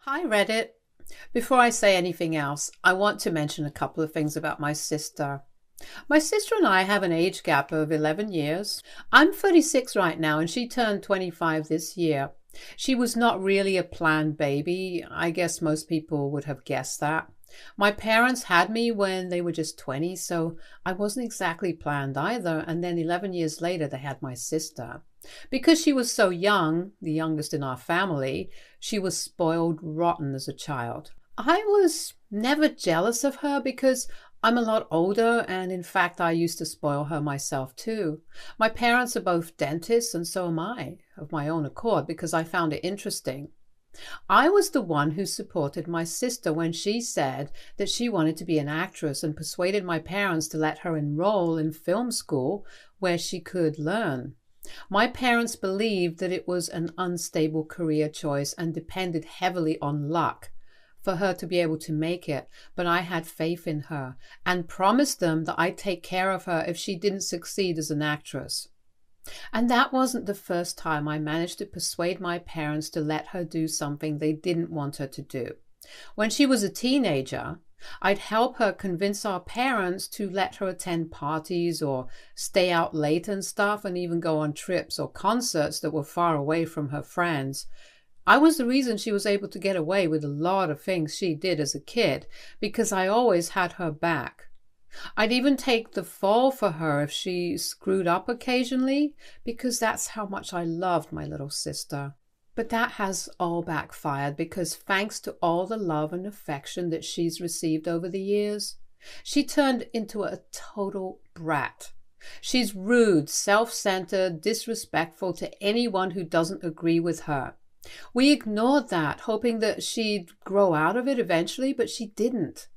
Hi, Reddit. Before I say anything else, I want to mention a couple of things about my sister. My sister and I have an age gap of 11 years. I'm 36 right now, and she turned 25 this year. She was not really a planned baby. I guess most people would have guessed that. My parents had me when they were just 20, so I wasn't exactly planned either. And then 11 years later, they had my sister. Because she was so young, the youngest in our family, she was spoiled rotten as a child. I was never jealous of her because I'm a lot older, and in fact, I used to spoil her myself too. My parents are both dentists, and so am I, of my own accord, because I found it interesting. I was the one who supported my sister when she said that she wanted to be an actress and persuaded my parents to let her enroll in film school where she could learn. My parents believed that it was an unstable career choice and depended heavily on luck for her to be able to make it, but I had faith in her and promised them that I'd take care of her if she didn't succeed as an actress. And that wasn't the first time I managed to persuade my parents to let her do something they didn't want her to do. When she was a teenager, I'd help her convince our parents to let her attend parties or stay out late and stuff, and even go on trips or concerts that were far away from her friends. I was the reason she was able to get away with a lot of things she did as a kid, because I always had her back. I'd even take the fall for her if she screwed up occasionally, because that's how much I loved my little sister. But that has all backfired because thanks to all the love and affection that she's received over the years, she turned into a total brat. She's rude, self-centered, disrespectful to anyone who doesn't agree with her. We ignored that, hoping that she'd grow out of it eventually, but she didn't.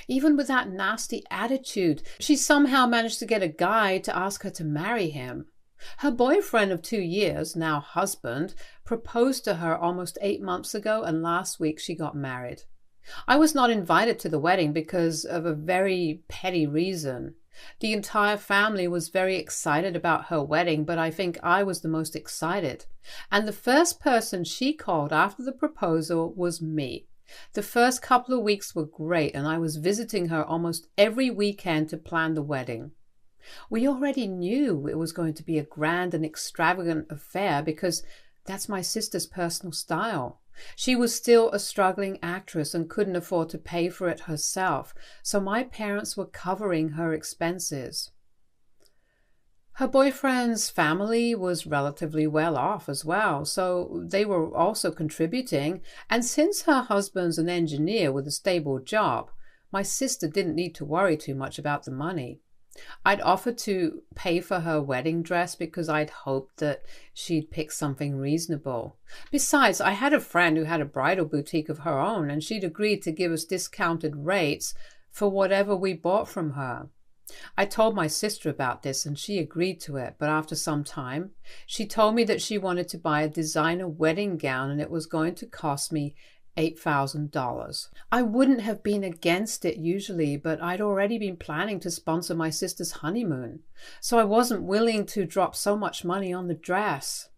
Even with that nasty attitude, she somehow managed to get a guy to ask her to marry him. Her boyfriend of 2 years, now husband, proposed to her almost 8 months ago, and last week she got married. I was not invited to the wedding because of a very petty reason. The entire family was very excited about her wedding, but I think I was the most excited. And the first person she called after the proposal was me. The first couple of weeks were great, and I was visiting her almost every weekend to plan the wedding. We already knew it was going to be a grand and extravagant affair because that's my sister's personal style. She was still a struggling actress and couldn't afford to pay for it herself, so my parents were covering her expenses. Her boyfriend's family was relatively well off as well, so they were also contributing, and since her husband's an engineer with a stable job, my sister didn't need to worry too much about the money. I'd offered to pay for her wedding dress because I'd hoped that she'd pick something reasonable. Besides, I had a friend who had a bridal boutique of her own, and she'd agreed to give us discounted rates for whatever we bought from her. I told my sister about this and she agreed to it, but after some time, she told me that she wanted to buy a designer wedding gown and it was going to cost me $8,000. I wouldn't have been against it usually, but I'd already been planning to sponsor my sister's honeymoon, so I wasn't willing to drop so much money on the dress.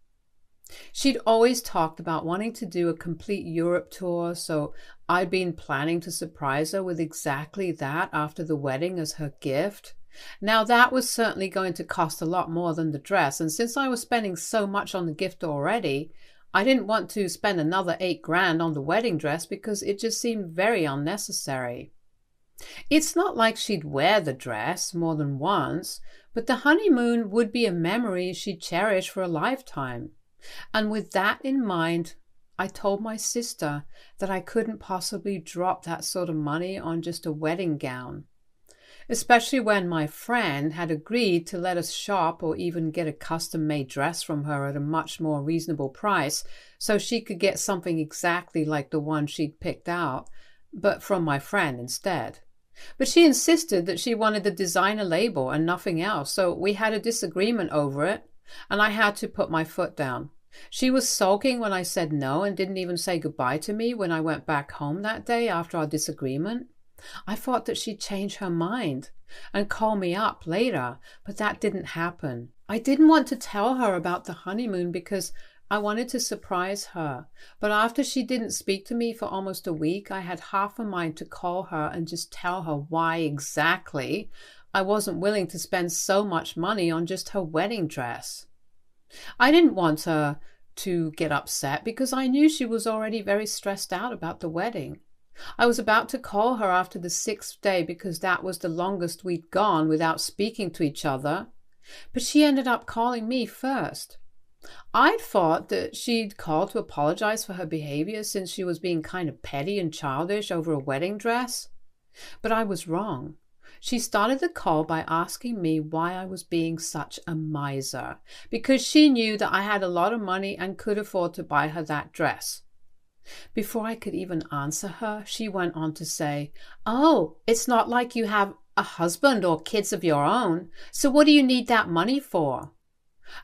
She'd always talked about wanting to do a complete Europe tour, so I'd been planning to surprise her with exactly that after the wedding as her gift. Now that was certainly going to cost a lot more than the dress, and since I was spending so much on the gift already, I didn't want to spend another $8,000 on the wedding dress because it just seemed very unnecessary. It's not like she'd wear the dress more than once, but the honeymoon would be a memory she'd cherish for a lifetime. And with that in mind, I told my sister that I couldn't possibly drop that sort of money on just a wedding gown, especially when my friend had agreed to let us shop or even get a custom-made dress from her at a much more reasonable price so she could get something exactly like the one she'd picked out, but from my friend instead. But she insisted that she wanted the designer label and nothing else, so we had a disagreement over it, and I had to put my foot down. She was sulking when I said no and didn't even say goodbye to me when I went back home that day after our disagreement. I thought that she'd change her mind and call me up later, but that didn't happen. I didn't want to tell her about the honeymoon because I wanted to surprise her, but after she didn't speak to me for almost a week, I had half a mind to call her and just tell her why exactly I wasn't willing to spend so much money on just her wedding dress. I didn't want her to get upset because I knew she was already very stressed out about the wedding. I was about to call her after the 6th day because that was the longest we'd gone without speaking to each other, but she ended up calling me first. I'd thought that she'd call to apologize for her behavior since she was being kind of petty and childish over a wedding dress. But I was wrong. She started the call by asking me why I was being such a miser, because she knew that I had a lot of money and could afford to buy her that dress. Before I could even answer her, she went on to say, "Oh, it's not like you have a husband or kids of your own, so what do you need that money for?"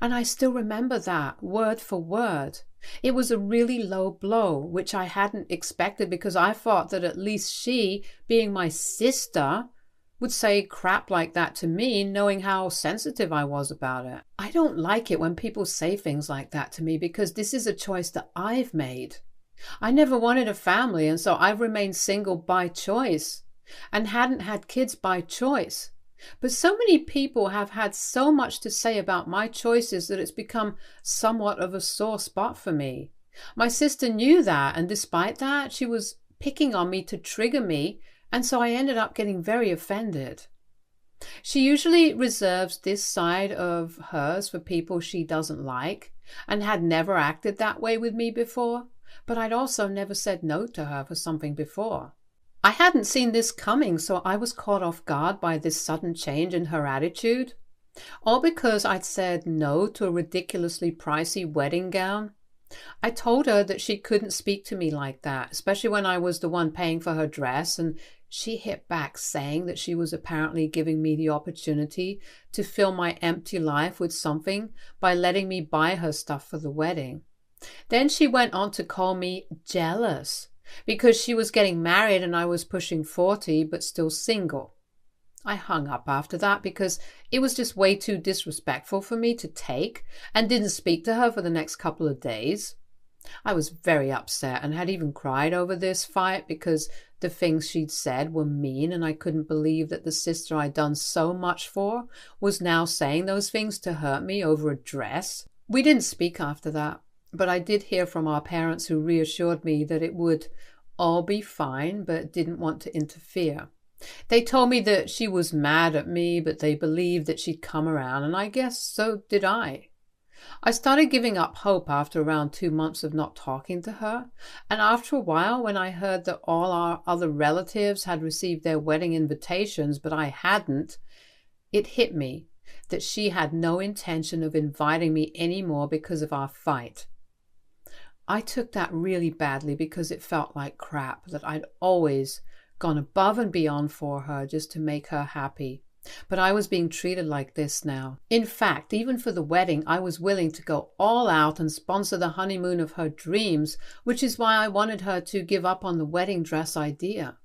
And I still remember that, word for word. It was a really low blow, which I hadn't expected because I thought that at least she, being my sister, would say crap like that to me, knowing how sensitive I was about it. I don't like it when people say things like that to me because this is a choice that I've made. I never wanted a family, and so I've remained single by choice and hadn't had kids by choice. But so many people have had so much to say about my choices that it's become somewhat of a sore spot for me. My sister knew that, and despite that, she was picking on me to trigger me, and so I ended up getting very offended. She usually reserves this side of hers for people she doesn't like, and had never acted that way with me before, but I'd also never said no to her for something before. I hadn't seen this coming, so I was caught off guard by this sudden change in her attitude. All because I'd said no to a ridiculously pricey wedding gown. I told her that she couldn't speak to me like that, especially when I was the one paying for her dress, and she hit back saying that she was apparently giving me the opportunity to fill my empty life with something by letting me buy her stuff for the wedding. Then she went on to call me jealous because she was getting married and I was pushing 40 but still single. I hung up after that because it was just way too disrespectful for me to take, and didn't speak to her for the next couple of days. I was very upset and had even cried over this fight because the things she'd said were mean, and I couldn't believe that the sister I'd done so much for was now saying those things to hurt me over a dress. We didn't speak after that, but I did hear from our parents who reassured me that it would all be fine but didn't want to interfere. They told me that she was mad at me, but they believed that she'd come around, and I guess so did I. I started giving up hope after around 2 months of not talking to her, and after a while, when I heard that all our other relatives had received their wedding invitations but I hadn't, it hit me that she had no intention of inviting me anymore because of our fight. I took that really badly because it felt like crap, that I'd always gone above and beyond for her just to make her happy. But I was being treated like this now. In fact, even for the wedding, I was willing to go all out and sponsor the honeymoon of her dreams, which is why I wanted her to give up on the wedding dress idea.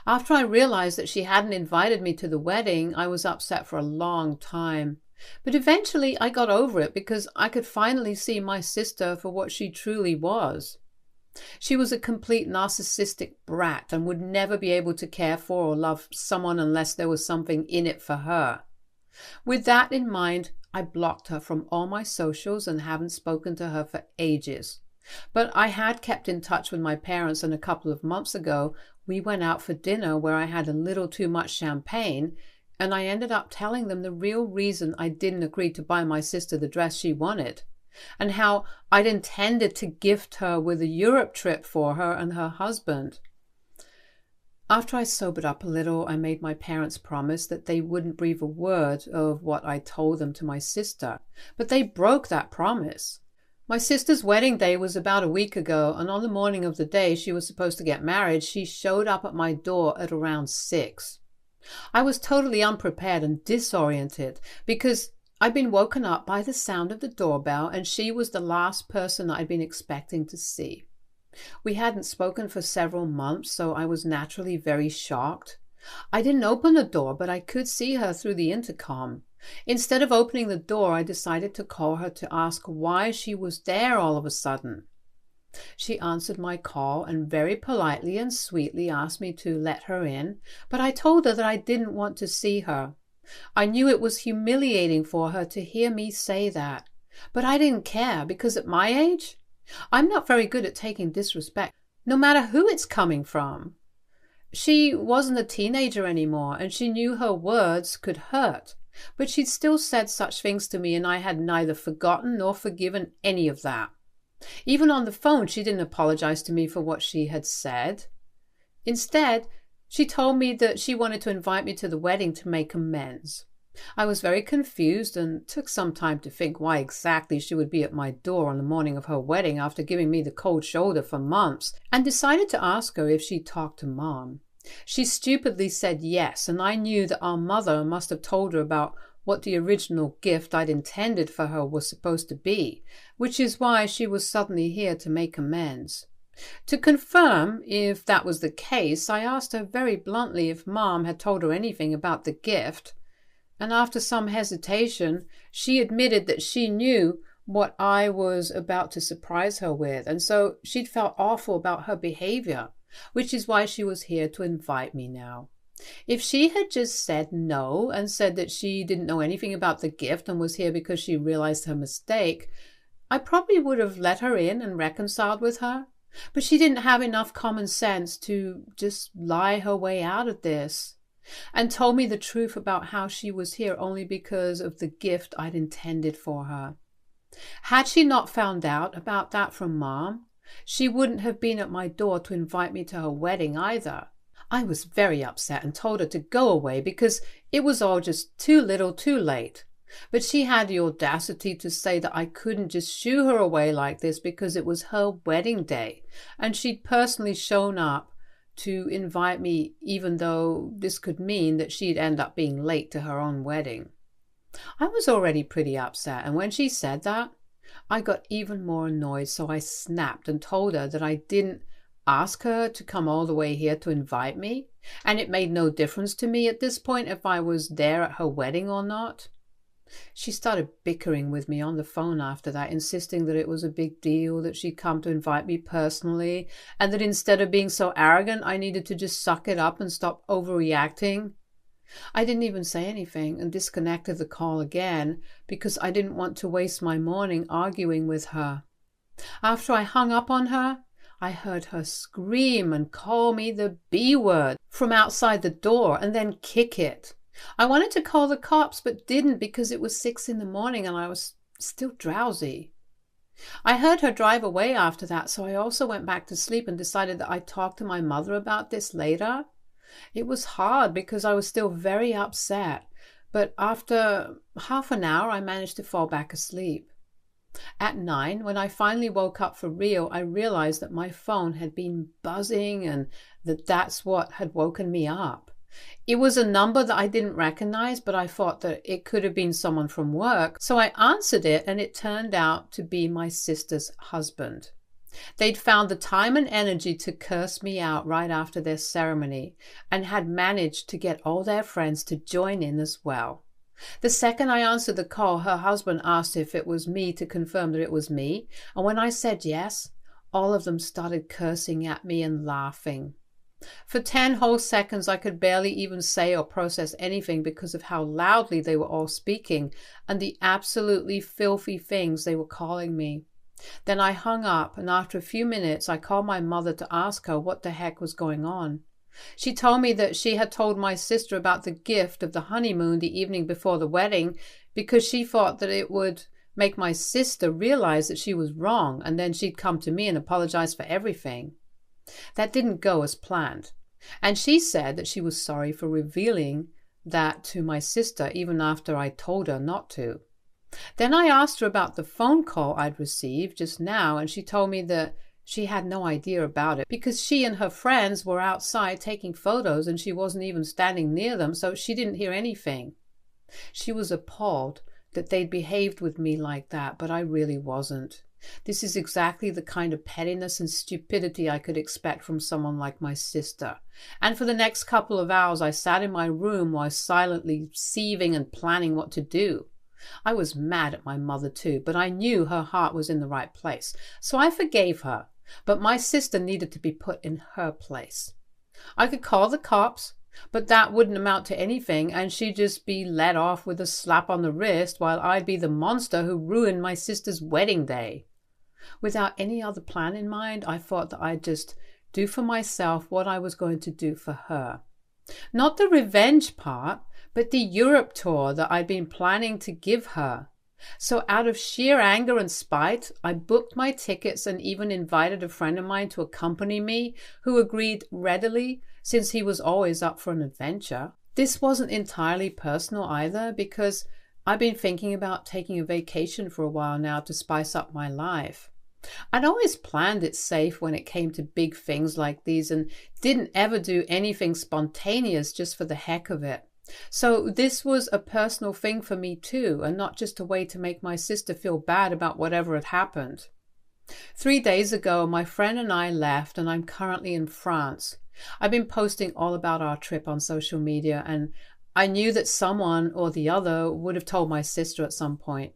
After I realized that she hadn't invited me to the wedding, I was upset for a long time. But eventually I got over it because I could finally see my sister for what she truly was. She was a complete narcissistic brat and would never be able to care for or love someone unless there was something in it for her. With that in mind, I blocked her from all my socials and haven't spoken to her for ages. But I had kept in touch with my parents, and a couple of months ago we went out for dinner where I had a little too much champagne, and I ended up telling them the real reason I didn't agree to buy my sister the dress she wanted, and how I'd intended to gift her with a Europe trip for her and her husband. After I sobered up a little, I made my parents promise that they wouldn't breathe a word of what I told them to my sister, but they broke that promise. My sister's wedding day was about a week ago, and on the morning of the day she was supposed to get married, she showed up at my door at around 6. I was totally unprepared and disoriented because I'd been woken up by the sound of the doorbell, and she was the last person I'd been expecting to see. We hadn't spoken for several months, so I was naturally very shocked. I didn't open the door, but I could see her through the intercom. Instead of opening the door, I decided to call her to ask why she was there all of a sudden. She answered my call and very politely and sweetly asked me to let her in, but I told her that I didn't want to see her. I knew it was humiliating for her to hear me say that, but I didn't care because at my age, I'm not very good at taking disrespect, no matter who it's coming from. She wasn't a teenager anymore, and she knew her words could hurt, but she'd still said such things to me, and I had neither forgotten nor forgiven any of that. Even on the phone, she didn't apologize to me for what she had said. Instead, she told me that she wanted to invite me to the wedding to make amends. I was very confused and took some time to think why exactly she would be at my door on the morning of her wedding after giving me the cold shoulder for months, and decided to ask her if she'd talked to Mom. She stupidly said yes, and I knew that our mother must have told her about what the original gift I'd intended for her was supposed to be, which is why she was suddenly here to make amends. To confirm if that was the case, I asked her very bluntly if Mom had told her anything about the gift, and after some hesitation, she admitted that she knew what I was about to surprise her with, and so she'd felt awful about her behavior, which is why she was here to invite me now. If she had just said no and said that she didn't know anything about the gift and was here because she realized her mistake, I probably would have let her in and reconciled with her. But she didn't have enough common sense to just lie her way out of this, and told me the truth about how she was here only because of the gift I'd intended for her. Had she not found out about that from Mom, she wouldn't have been at my door to invite me to her wedding either. I was very upset and told her to go away because it was all just too little too late. But she had the audacity to say that I couldn't just shoo her away like this because it was her wedding day, and she'd personally shown up to invite me even though this could mean that she'd end up being late to her own wedding. I was already pretty upset, and when she said that, I got even more annoyed, so I snapped and told her that I didn't ask her to come all the way here to invite me, and it made no difference to me at this point if I was there at her wedding or not. She started bickering with me on the phone after that, insisting that it was a big deal, that she'd come to invite me personally, and that instead of being so arrogant, I needed to just suck it up and stop overreacting. I didn't even say anything and disconnected the call again because I didn't want to waste my morning arguing with her. After I hung up on her, I heard her scream and call me the B word from outside the door and then kick it. I wanted to call the cops but didn't because it was 6 in the morning and I was still drowsy. I heard her drive away after that, so I also went back to sleep and decided that I'd talk to my mother about this later. It was hard because I was still very upset, but after half an hour I managed to fall back asleep. At 9, when I finally woke up for real, I realized that my phone had been buzzing and that's what had woken me up. It was a number that I didn't recognize, but I thought that it could have been someone from work, so I answered it, and it turned out to be my sister's husband. They'd found the time and energy to curse me out right after their ceremony and had managed to get all their friends to join in as well. The second I answered the call, her husband asked if it was me to confirm that it was me, and when I said yes, all of them started cursing at me and laughing. For 10 whole seconds, I could barely even say or process anything because of how loudly they were all speaking and the absolutely filthy things they were calling me. Then I hung up, and after a few minutes, I called my mother to ask her what the heck was going on. She told me that she had told my sister about the gift of the honeymoon the evening before the wedding because she thought that it would make my sister realize that she was wrong, and then she'd come to me and apologize for everything. That didn't go as planned, and she said that she was sorry for revealing that to my sister even after I told her not to. Then I asked her about the phone call I'd received just now, and she told me that she had no idea about it because she and her friends were outside taking photos and she wasn't even standing near them, so she didn't hear anything. She was appalled that they'd behaved with me like that, but I really wasn't. This is exactly the kind of pettiness and stupidity I could expect from someone like my sister. And for the next couple of hours, I sat in my room while silently seething and planning what to do. I was mad at my mother too, but I knew her heart was in the right place. So I forgave her, but my sister needed to be put in her place. I could call the cops, but that wouldn't amount to anything, and she'd just be let off with a slap on the wrist while I'd be the monster who ruined my sister's wedding day. Without any other plan in mind, I thought that I'd just do for myself what I was going to do for her. Not the revenge part, but the Europe tour that I'd been planning to give her. So out of sheer anger and spite, I booked my tickets and even invited a friend of mine to accompany me, who agreed readily since he was always up for an adventure. This wasn't entirely personal either, because I've been thinking about taking a vacation for a while now to spice up my life. I'd always planned it safe when it came to big things like these and didn't ever do anything spontaneous just for the heck of it. So this was a personal thing for me too, and not just a way to make my sister feel bad about whatever had happened. 3 days ago, my friend and I left, and I'm currently in France. I've been posting all about our trip on social media, and I knew that someone or the other would have told my sister at some point.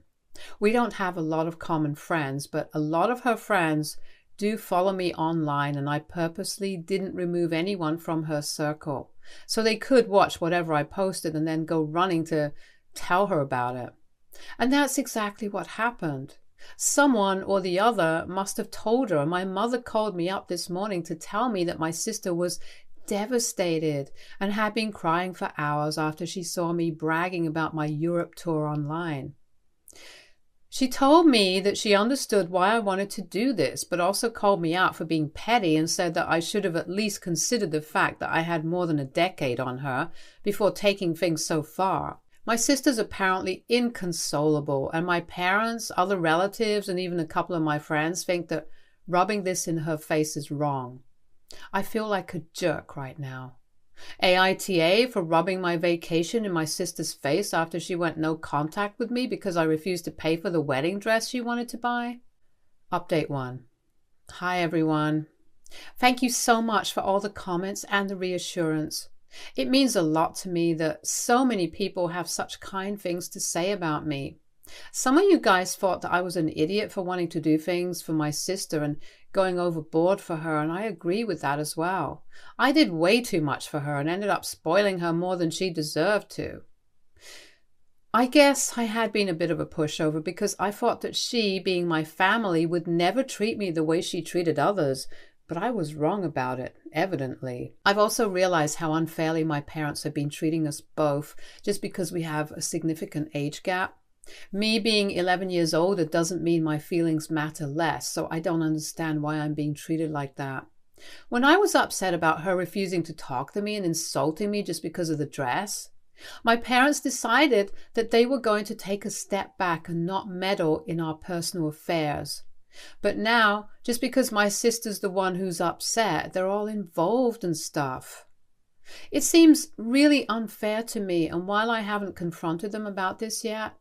We don't have a lot of common friends, but a lot of her friends do follow me online, and I purposely didn't remove anyone from her circle, so they could watch whatever I posted and then go running to tell her about it. And that's exactly what happened. Someone or the other must have told her, and my mother called me up this morning to tell me that my sister was devastated and had been crying for hours after she saw me bragging about my Europe tour online. She told me that she understood why I wanted to do this, but also called me out for being petty and said that I should have at least considered the fact that I had more than a decade on her before taking things so far. My sister's apparently inconsolable, and my parents, other relatives, and even a couple of my friends think that rubbing this in her face is wrong. I feel like a jerk right now. AITA for rubbing my vacation in my sister's face after she went no contact with me because I refused to pay for the wedding dress she wanted to buy. Update 1. Hi everyone. Thank you so much for all the comments and the reassurance. It means a lot to me that so many people have such kind things to say about me. Some of you guys thought that I was an idiot for wanting to do things for my sister and going overboard for her, and I agree with that as well. I did way too much for her and ended up spoiling her more than she deserved to. I guess I had been a bit of a pushover because I thought that she, being my family, would never treat me the way she treated others, but I was wrong about it, evidently. I've also realized how unfairly my parents have been treating us both just because we have a significant age gap. Me being 11 years older doesn't mean my feelings matter less, so I don't understand why I'm being treated like that. When I was upset about her refusing to talk to me and insulting me just because of the dress, my parents decided that they were going to take a step back and not meddle in our personal affairs. But now, just because my sister's the one who's upset, they're all involved and stuff. It seems really unfair to me, and while I haven't confronted them about this yet,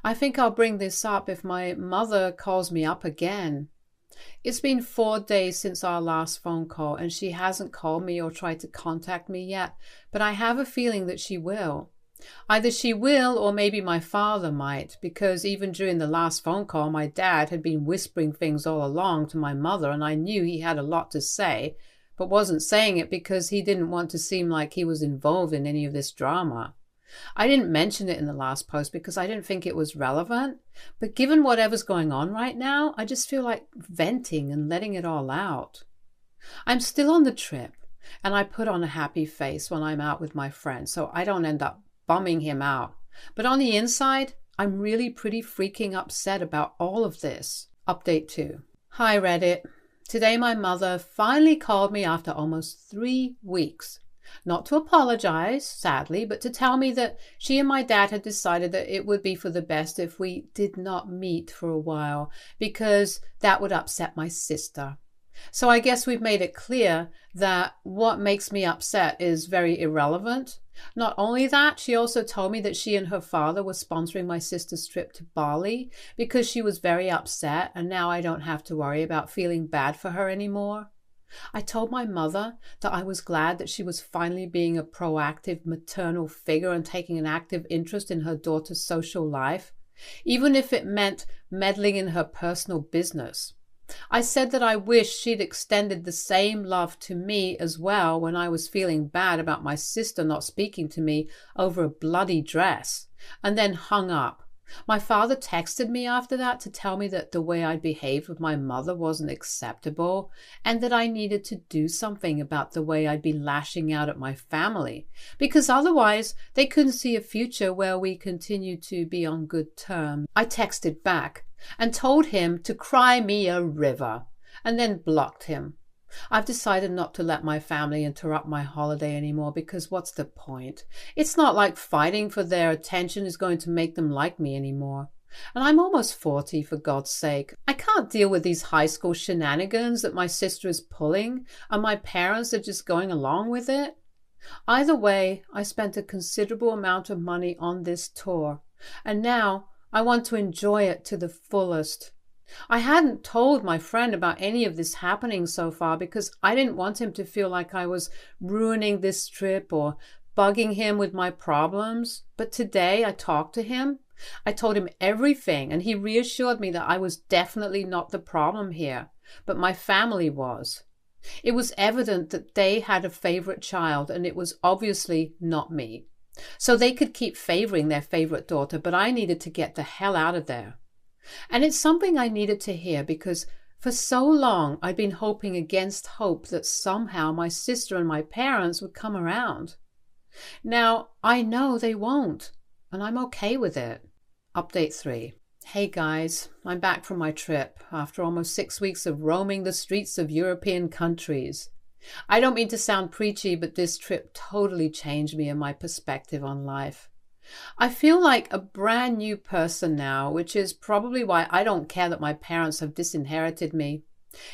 I think I'll bring this up if my mother calls me up again. It's been 4 days since our last phone call, and she hasn't called me or tried to contact me yet, but I have a feeling that she will. Either she will, or maybe my father might, because even during the last phone call, my dad had been whispering things all along to my mother, and I knew he had a lot to say, but wasn't saying it because he didn't want to seem like he was involved in any of this drama. I didn't mention it in the last post because I didn't think it was relevant, but given whatever's going on right now, I just feel like venting and letting it all out. I'm still on the trip, and I put on a happy face when I'm out with my friends, so I don't end up bumming him out. But on the inside, I'm really pretty freaking upset about all of this. Update 2. Hi Reddit. Today my mother finally called me after almost 3 weeks. Not to apologize, sadly, but to tell me that she and my dad had decided that it would be for the best if we did not meet for a while, because that would upset my sister. So I guess we've made it clear that what makes me upset is very irrelevant. Not only that, she also told me that she and her father were sponsoring my sister's trip to Bali because she was very upset, and now I don't have to worry about feeling bad for her anymore. I told my mother that I was glad that she was finally being a proactive maternal figure and taking an active interest in her daughter's social life, even if it meant meddling in her personal business. I said that I wished she'd extended the same love to me as well when I was feeling bad about my sister not speaking to me over a bloody dress, and then hung up. My father texted me after that to tell me that the way I'd behaved with my mother wasn't acceptable and that I needed to do something about the way I'd been lashing out at my family, because otherwise they couldn't see a future where we continued to be on good terms. I texted back and told him to cry me a river, and then blocked him. I've decided not to let my family interrupt my holiday anymore because what's the point? It's not like fighting for their attention is going to make them like me anymore. And I'm almost 40, for God's sake. I can't deal with these high school shenanigans that my sister is pulling, and my parents are just going along with it. Either way, I spent a considerable amount of money on this tour, and now I want to enjoy it to the fullest. I hadn't told my friend about any of this happening so far because I didn't want him to feel like I was ruining this trip or bugging him with my problems. But today I talked to him. I told him everything, and he reassured me that I was definitely not the problem here, but my family was. It was evident that they had a favorite child, and it was obviously not me. So they could keep favoring their favorite daughter, but I needed to get the hell out of there. And it's something I needed to hear because for so long I'd been hoping against hope that somehow my sister and my parents would come around. Now I know they won't, and I'm okay with it. Update 3. Hey guys, I'm back from my trip after almost 6 weeks of roaming the streets of European countries. I don't mean to sound preachy, but this trip totally changed me and my perspective on life. I feel like a brand new person now, which is probably why I don't care that my parents have disinherited me.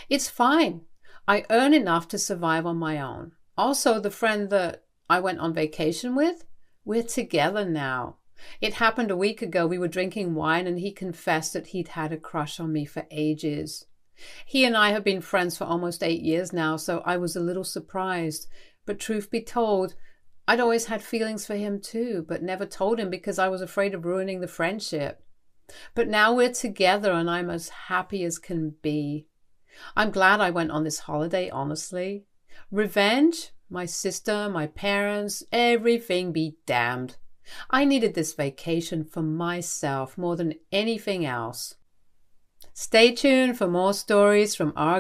It's fine. I earn enough to survive on my own. Also, the friend that I went on vacation with, we're together now. It happened a week ago. We were drinking wine and he confessed that he'd had a crush on me for ages. He and I have been friends for almost 8 years now, so I was a little surprised. But truth be told, I'd always had feelings for him too, but never told him because I was afraid of ruining the friendship. But now we're together and I'm as happy as can be. I'm glad I went on this holiday, honestly. Revenge? My sister, my parents, everything be damned. I needed this vacation for myself more than anything else. Stay tuned for more stories from our